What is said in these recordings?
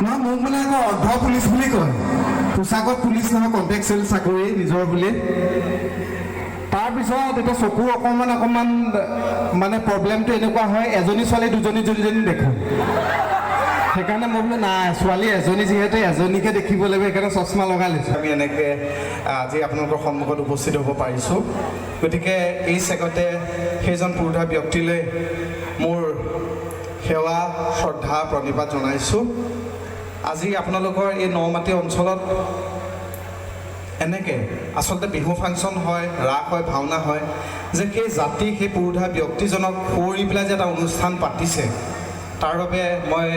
নহয় মোক মানে আকৌ অৰ্ধ পুলিচ বুলি কয় পোচাকত পুলিচ নহয় কণ্টেক্সুৱেল চাকৰি নিজৰ বুলি তাৰপিছত এতিয়া চকুৰ অকণমান মানে প্ৰব্লেমটো এনেকুৱা হয় এজনী ছোৱালী দুজনী দেখোঁ সেইকাৰণে মই বোলো নাই ছোৱালী এজনী যিহেতু এজনীকে দেখিব লাগিব সেইকাৰণে চশমা লগাই লৈছোঁ আমি এনেকৈ আজি আপোনালোকৰ সন্মুখত উপস্থিত হ'ব পাৰিছোঁ গতিকে এই চেগতে সেইজন পুৰুষা ব্যক্তিলৈ মোৰ সেৱা শ্ৰদ্ধা প্ৰণিপাত জনাইছোঁ আজি আপোনালোকৰ এই নমাটি অঞ্চলত এনেকৈ আচলতে বিহু ফাংচন হয় ৰাস হয় ভাওনা হয় যে সেই জাতি সেই পুৰুষা ব্যক্তিজনক সুঁৱৰি পেলাই যে এটা অনুষ্ঠান পাতিছে তাৰ বাবে মই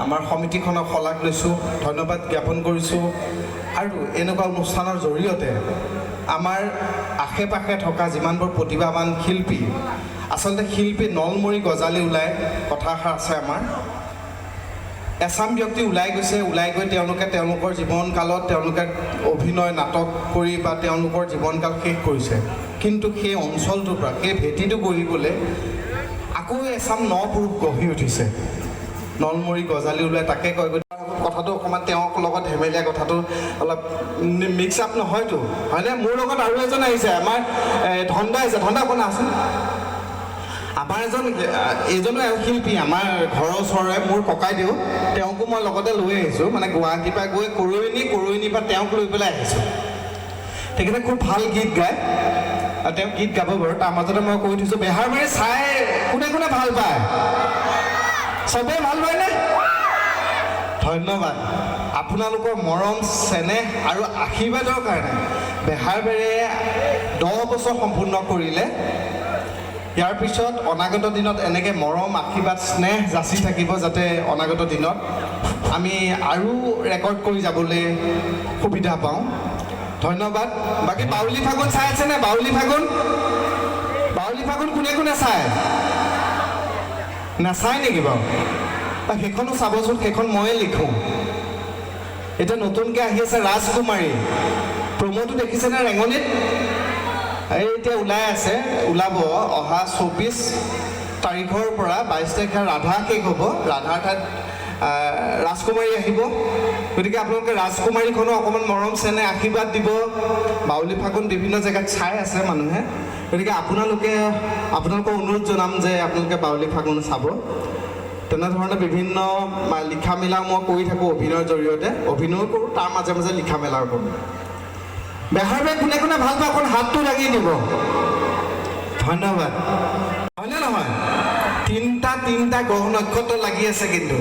আমাৰ সমিতিখনক শলাগ লৈছোঁ ধন্যবাদ জ্ঞাপন কৰিছোঁ আৰু এনেকুৱা অনুষ্ঠানৰ জৰিয়তে আমাৰ আশে পাশে থকা যিমানবোৰ প্ৰতিভাৱান শিল্পী আচলতে শিল্পী নলমৰি গজালি ওলাই কথাষাৰ আছে আমাৰ এচাম ব্যক্তি ওলাই গৈ তেওঁলোকে তেওঁলোকৰ জীৱনকালত তেওঁলোকে অভিনয় নাটক কৰি বা তেওঁলোকৰ জীৱনকাল শেষ কৰিছে কিন্তু সেই অঞ্চলটোৰ পৰা সেই ভেটিটো গঢ়িবলৈ আকৌ এচাম নপুৰুষ গঢ়ি উঠিছে নলমৰি গজালি ওলাই তাকে কয় কথাটো অকণমান তেওঁৰ লগত ধেমেলীয়া কথাটো অলপ মিক্স আপ নহয়তো হয়নে মোৰ লগত আৰু এজন আহিছে আমাৰ ধন্দা আহিছে ধন্দা অকণ আছোন আমাৰ এইজনো শিল্পী আমাৰ ঘৰৰ ওচৰৰে মোৰ ককাইদেউ তেওঁকো মই লগতে লৈ আহিছোঁ মানে গুৱাহাটীৰ পৰা গৈ কৰৈণীৰ পৰা তেওঁক লৈ পেলাই আহিছোঁ তেখেতে খুব ভাল গীত গায় আৰু তেওঁ গীত গাব বাৰু তাৰ মাজতে মই কৈ থৈছোঁ বেহাৰবাৰী চাই কোনে ভাল পায় চবেই ভাল পায়নে ধন্যবাদ আপোনালোকৰ মৰম চেনেহ আৰু আশীৰ্বাদৰ কাৰণে বেহাৰবাৰীয়ে 10 বছৰ সম্পূৰ্ণ কৰিলে ইয়াৰ পিছত অনাগত দিনত এনেকৈ মৰম আশীৰ্বাদ স্নেহ যাচি থাকিব যাতে অনাগত দিনত আমি আৰু ৰেকৰ্ড কৰি যাবলৈ সুবিধা পাওঁ ধন্যবাদ বাকী বাউলী ফাগুন চাই আছেনে বাউলী ফাগুন কোনে চায় নাচায় নেকি বাৰু সেইখনো চাবচোন সেইখন ময়ে লিখোঁ এতিয়া নতুনকৈ আহি আছে ৰাজকুমাৰী প্ৰমোটো দেখিছেনে ৰেঙনিত এই এতিয়া ওলাব অহা 24 তাৰিখৰ পৰা 22 তাৰিখে ৰাধা শেষ হ'ব ৰাধাৰ ঠাইত ৰাজকুমাৰী আহিব গতিকে আপোনালোকে ৰাজকুমাৰীখনো অকণমান মৰম চেনেহ আশীৰ্বাদ দিব বাউলী ফাগুন বিভিন্ন জেগাত চাই আছে মানুহে গতিকে আপোনালোকৰ অনুৰোধ জনাম যে আপোনালোকে বাউলী ফাগুন চাব তেনেধৰণে বিভিন্ন লিখা মেলা মই কৰি থাকোঁ অভিনয়ৰ জৰিয়তে অভিনয় কৰোঁ তাৰ মাজে মাজে লিখা মেলাও কৰোঁ বেহাৰবাৰী কোনে ভাল পায় অকণ হাতটো দাঙি দিব ধন্যবাদ হয়নে নহয় তিনিটা গ্ৰহ নক্ষত্ৰ লাগি আছে কিন্তু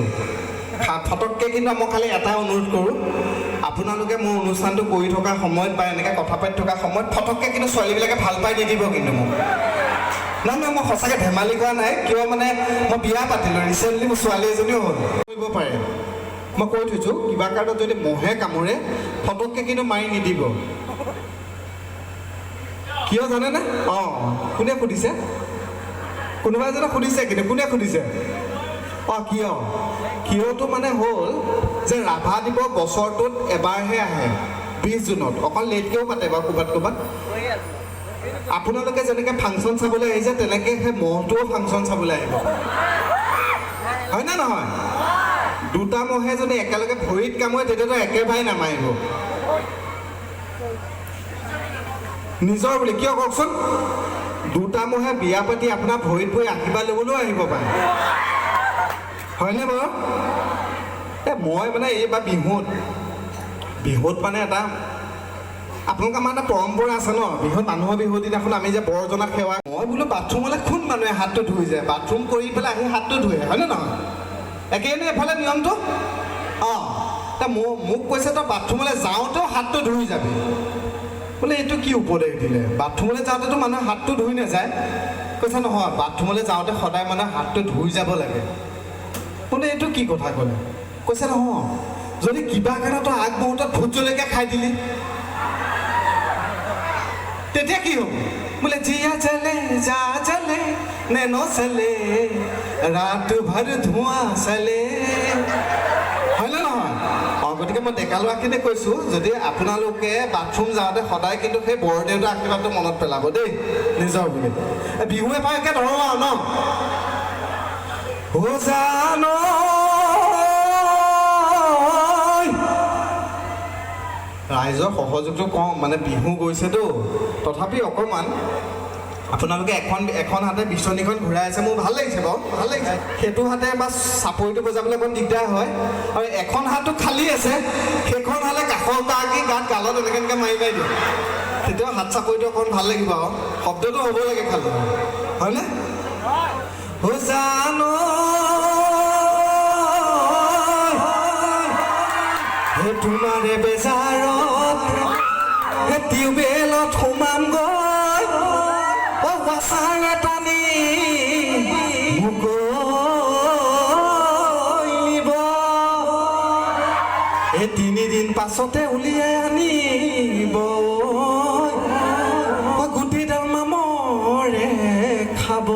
ফটককৈ কিন্তু মই খালি এটা অনুৰোধ কৰোঁ আপোনালোকে মোৰ অনুষ্ঠানটো কৰি থকা সময়ত বা এনেকৈ কথা পাতি থকা সময়ত ফটককৈ কিন্তু ছোৱালীবিলাকে ভাল পাই নিদিব কিন্তু মোক নহয় মই সঁচাকৈ ধেমালি কৰা নাই কিয় মানে মই বিয়া পাতিলোঁ ৰিচেণ্টলি মোৰ ছোৱালী এজনীও হ'ল কৰিব পাৰে মই কৈ থৈছোঁ কিবা কাৰণত যদি মহে কামোৰে ফটককৈ কিন্তু মাৰি নিদিব কিয় জানেনে অঁ কোনে সুধিছে কোনোবা এজনে সুধিছে কিন্তু কোনে সুধিছে অঁ কিয়টো মানে হ'ল যে ৰাভা দিৱস বছৰটোত এবাৰহে আহে 20 জুনত অকল লেটকৈও পাতে বাৰু ক'ৰবাত আপোনালোকে যেনেকৈ ফাংচন চাবলৈ আহিছে তেনেকৈ সেই মহটোও ফাংচন চাবলৈ আহিব হয়নে নহয় দুটা মহে যদি একেলগে ভৰিত কামুৰে তেতিয়াতো একেবাৰে নামাৰিব নিজৰ বুলি কিয় কওকচোন দুটা মহে বিয়া পাতি আপোনাৰ ভৰিত বহি আশীৰ্বাদ ল'বলৈও আহিব পাৰে হয়নে বাৰু মই মানে এইবাৰ বিহুত মানে এটা আপোনালোকৰ আমাৰ এটা পৰম্পৰা আছে ন বিহুত মানুহৰ বিহুৰ দিনাখন আমি যে বৰজনাক সেৱা মই বোলো বাথৰুমলৈ কোন মানুহে হাতটো ধুই যায় বাথৰুম কৰি পেলাই আহি হাতটো ধুৱে হয়নে নহয় একেইনে এফালে নিয়মটো অঁ মোক কৈছে তই বাথৰুমলৈ যাওঁতেও হাতটো ধুই যাবি বোলে এইটো কি উপদেশ দিলে বাথৰুমলৈ যাওঁতেতো মানুহে হাতটো ধুই নাযায় কৈছে নহয় বাথৰুমলৈ যাওঁতে সদায় মানুহে হাতটো ধুই যাব লাগে বোলে এইটো কি কথা ক'লে কৈছে নহয় যদি কিবা কাৰণে তই আগমুহূৰ্তত ভোট জলকীয়া খাই দিলি তেতিয়া কি হ'ব বোলে জিয়া জলে যা জলে নে নচলে ৰাত ভৰ ধোঁৱা চলে হয়নে নহয় অঁ গতিকে মই ডেকা ল'ৰাখিনিক কৈছোঁ যদি আপোনালোকে বাথৰুম যাওঁতে সদায় কিন্তু সেই বৰদেউতাৰ আশীৰ্বাদটো মনত পেলাব দেই নিজৰ বুলি বিহু এপাক একে ধৰো আৰু ন জানো ৰাইজৰ সহযোগটো কম, মানে বিহু গৈছেতো, তথাপি অকণমান আপোনালোকে এখন হাতে বিচনীখন ঘূৰাই আছে, মোৰ ভাল লাগিছে বাৰু, ভাল লাগিছে। সেইটো হাতে বা চাপৰিটো বজাবলৈ অকণ দিগদাৰ হয়, আৰু এখন হাতটো খালী আছে, সেইখন হাতে কাষৰ গৰাকী গাত গালত এনেকৈ এনেকৈ মাৰি মাৰি দিওঁ, তেতিয়া হাত চাপৰিটো অকণ ভাল লাগিব আৰু শব্দটো হ'ব লাগে খালি, হয়নে? জানো তোমাৰে বেজাৰত টিউবেলত সোমাম গৈ ৱাচাৰে টানি মোক নিব, এই 3 দিন পাছতে উলিয়াই আনিব, গুটিডাল মামৰে খাব।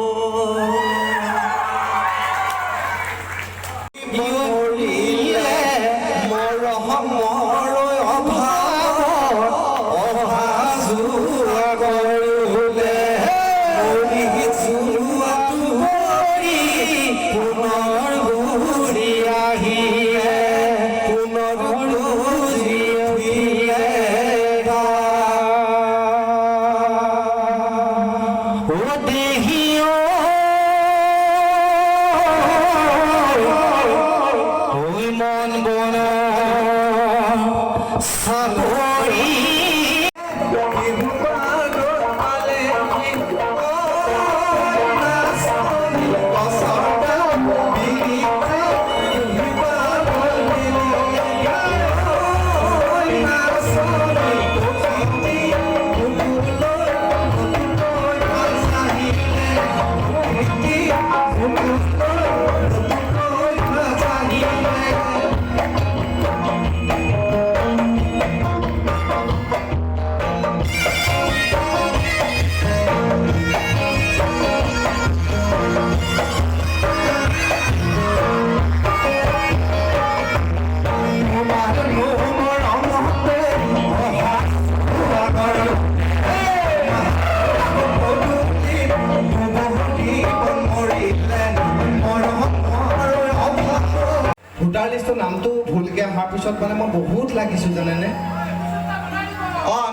ভোটাৰ লিষ্টৰ নামটো ভুলকৈ অহাৰ পিছত মানে মই বহুত লাগিছোঁ জানেনে?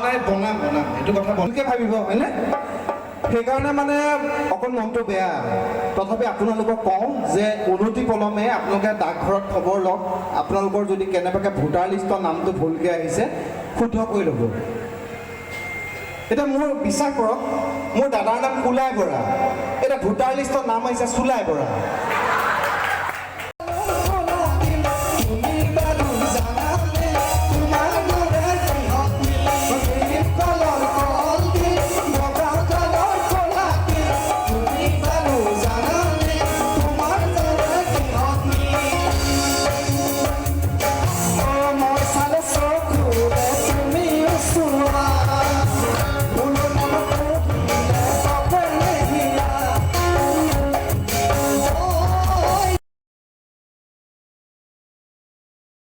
নাই বনাম এইটো কথা ভুলকৈ ভাবিব হয়নে? সেইকাৰণে মানে অকণ মনটো বেয়া, তথাপি আপোনালোকক কওঁ যে উন্নতি পলমে আপোনালোকে ডাকঘৰত খবৰ লওক, আপোনালোকৰ যদি কেনেবাকৈ ভোটাৰ লিষ্টৰ নামটো ভুলকৈ আহিছে শুদ্ধ কৰি ল'ব। এতিয়া মোৰ বিশ্বাস কৰক, মোৰ দাদাৰ নাম কুলাই বৰা, এতিয়া ভোটাৰ লিষ্টৰ নাম আহিছে চুলাই বৰা।